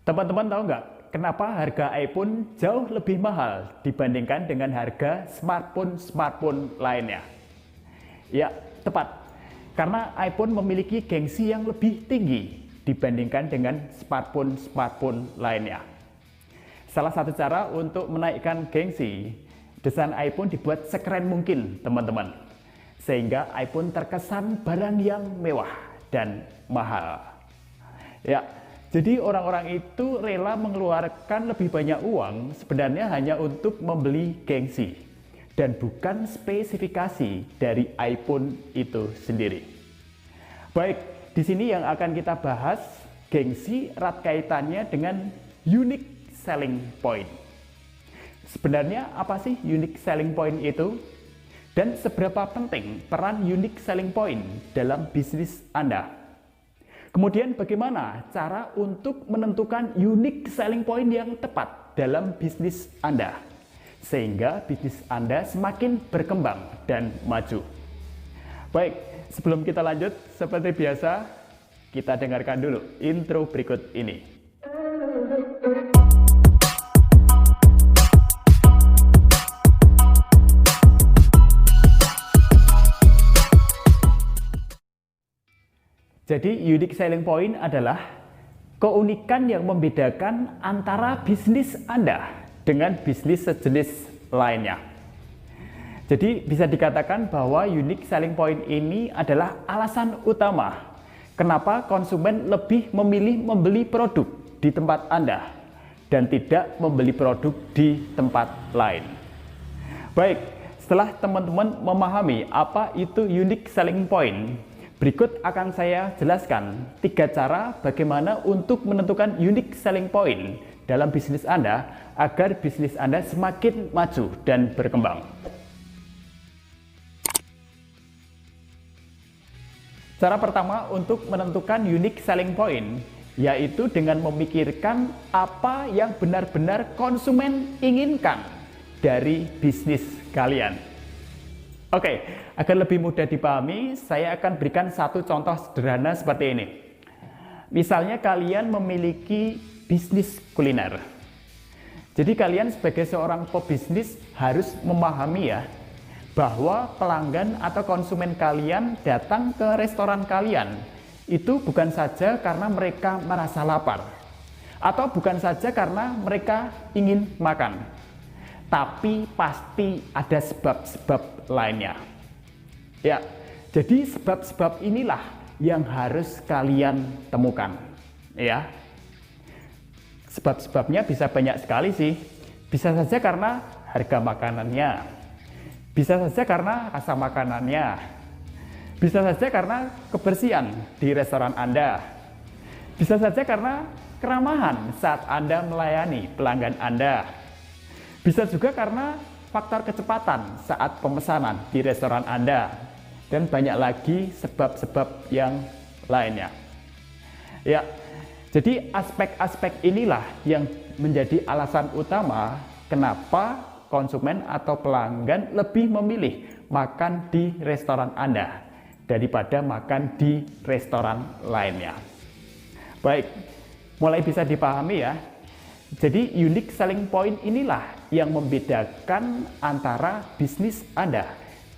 Teman-teman tahu nggak kenapa harga iPhone jauh lebih mahal dibandingkan dengan harga smartphone lainnya? Ya, tepat. Karena iPhone memiliki gengsi yang lebih tinggi dibandingkan dengan smartphone lainnya. Salah satu cara untuk menaikkan gengsi, desain iPhone dibuat sekeren mungkin, teman-teman. Sehingga iPhone terkesan barang yang mewah dan mahal. Ya, jadi orang-orang itu rela mengeluarkan lebih banyak uang sebenarnya hanya untuk membeli gengsi dan bukan spesifikasi dari iPhone itu sendiri. Baik, di sini yang akan kita bahas gengsi erat kaitannya dengan unique selling point. Sebenarnya apa sih unique selling point itu? Dan seberapa penting peran unique selling point dalam bisnis Anda? Kemudian bagaimana cara untuk menentukan unique selling point yang tepat dalam bisnis Anda sehingga bisnis Anda semakin berkembang dan maju. Baik, sebelum kita lanjut seperti biasa kita dengarkan dulu intro berikut ini. Jadi unique selling point adalah keunikan yang membedakan antara bisnis Anda dengan bisnis sejenis lainnya. Jadi bisa dikatakan bahwa unique selling point ini adalah alasan utama kenapa konsumen lebih memilih membeli produk di tempat Anda dan tidak membeli produk di tempat lain. Baik, setelah teman-teman memahami apa itu unique selling point, berikut akan saya jelaskan 3 cara bagaimana untuk menentukan unique selling point dalam bisnis Anda agar bisnis Anda semakin maju dan berkembang. Cara pertama untuk menentukan unique selling point yaitu dengan memikirkan apa yang benar-benar konsumen inginkan dari bisnis kalian. Oke, agar lebih mudah dipahami, saya akan berikan satu contoh sederhana seperti ini. Misalnya kalian memiliki bisnis kuliner. Jadi kalian sebagai seorang pebisnis harus memahami ya, bahwa pelanggan atau konsumen kalian datang ke restoran kalian itu bukan saja karena mereka merasa lapar, atau bukan saja karena mereka ingin makan, tapi pasti ada sebab-sebab lainnya. Ya, jadi sebab-sebab inilah yang harus kalian temukan. Ya, sebab-sebabnya bisa banyak sekali sih. Bisa saja karena harga makanannya, bisa saja karena rasa makanannya, bisa saja karena kebersihan di restoran Anda, bisa saja karena keramahan saat Anda melayani pelanggan Anda. Bisa juga karena faktor kecepatan saat pemesanan di restoran Anda, dan banyak lagi sebab-sebab yang lainnya. Ya, jadi aspek-aspek inilah yang menjadi alasan utama kenapa konsumen atau pelanggan lebih memilih makan di restoran Anda daripada makan di restoran lainnya. Baik, mulai bisa dipahami ya. Jadi unique selling point inilah yang membedakan antara bisnis Anda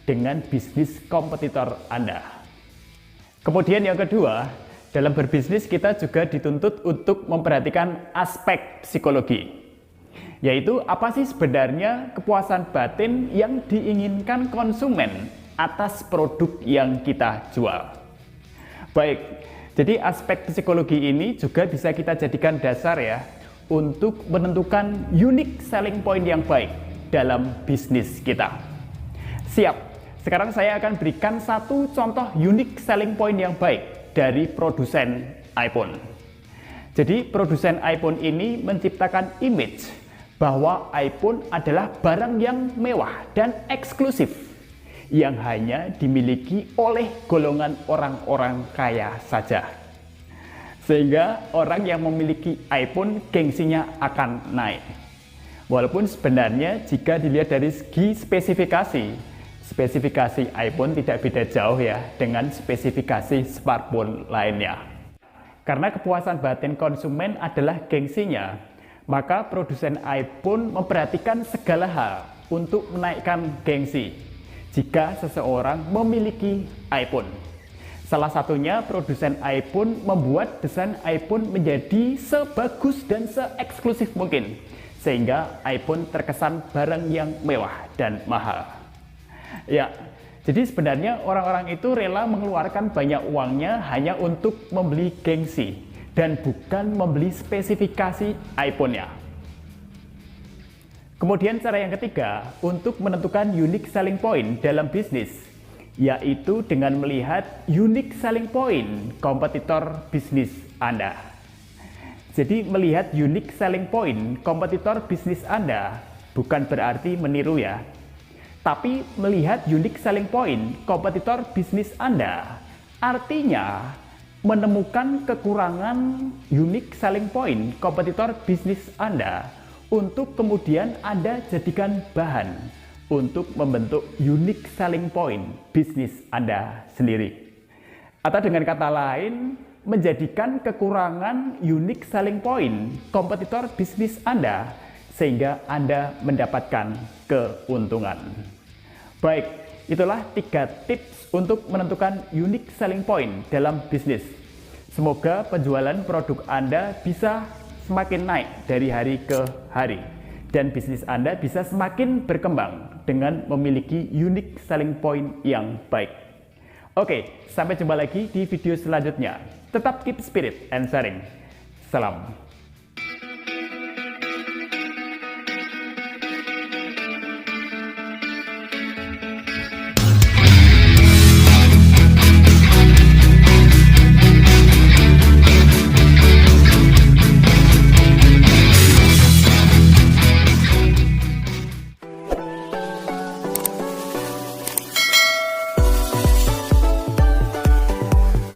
dengan bisnis kompetitor Anda. Kemudian yang kedua, dalam berbisnis kita juga dituntut untuk memperhatikan aspek psikologi. Yaitu apa sih sebenarnya kepuasan batin yang diinginkan konsumen atas produk yang kita jual. Baik, jadi aspek psikologi ini juga bisa kita jadikan dasar ya untuk menentukan unique selling point yang baik dalam bisnis kita. Siap, sekarang saya akan berikan satu contoh unique selling point yang baik dari produsen iPhone. Jadi produsen iPhone ini menciptakan image bahwa iPhone adalah barang yang mewah dan eksklusif yang hanya dimiliki oleh golongan orang-orang kaya saja. Sehingga orang yang memiliki iPhone gengsinya akan naik. Walaupun sebenarnya jika dilihat dari segi spesifikasi iPhone tidak beda jauh ya dengan spesifikasi smartphone lainnya. Karena kepuasan batin konsumen adalah gengsinya, maka produsen iPhone memperhatikan segala hal untuk menaikkan gengsi jika seseorang memiliki iPhone. Salah satunya produsen iPhone membuat desain iPhone menjadi sebagus dan seeksklusif mungkin, sehingga iPhone terkesan barang yang mewah dan mahal. Ya, jadi sebenarnya orang-orang itu rela mengeluarkan banyak uangnya hanya untuk membeli gengsi dan bukan membeli spesifikasi iPhone-nya. Kemudian cara yang ketiga untuk menentukan unique selling point dalam bisnis, yaitu dengan melihat unique selling point kompetitor bisnis Anda. Jadi melihat unique selling point kompetitor bisnis Anda bukan berarti meniru ya, tapi melihat unique selling point kompetitor bisnis Anda artinya menemukan kekurangan unique selling point kompetitor bisnis Anda untuk kemudian Anda jadikan bahan untuk membentuk unique selling point bisnis Anda sendiri. Atau dengan kata lain, menjadikan kekurangan unique selling point kompetitor bisnis Anda sehingga Anda mendapatkan keuntungan. Baik, itulah 3 tips untuk menentukan unique selling point dalam bisnis. Semoga penjualan produk Anda bisa semakin naik dari hari ke hari dan bisnis Anda bisa semakin berkembang dengan memiliki unique selling point yang baik. Oke, sampai jumpa lagi di video selanjutnya. Tetap keep spirit and sharing. Salam.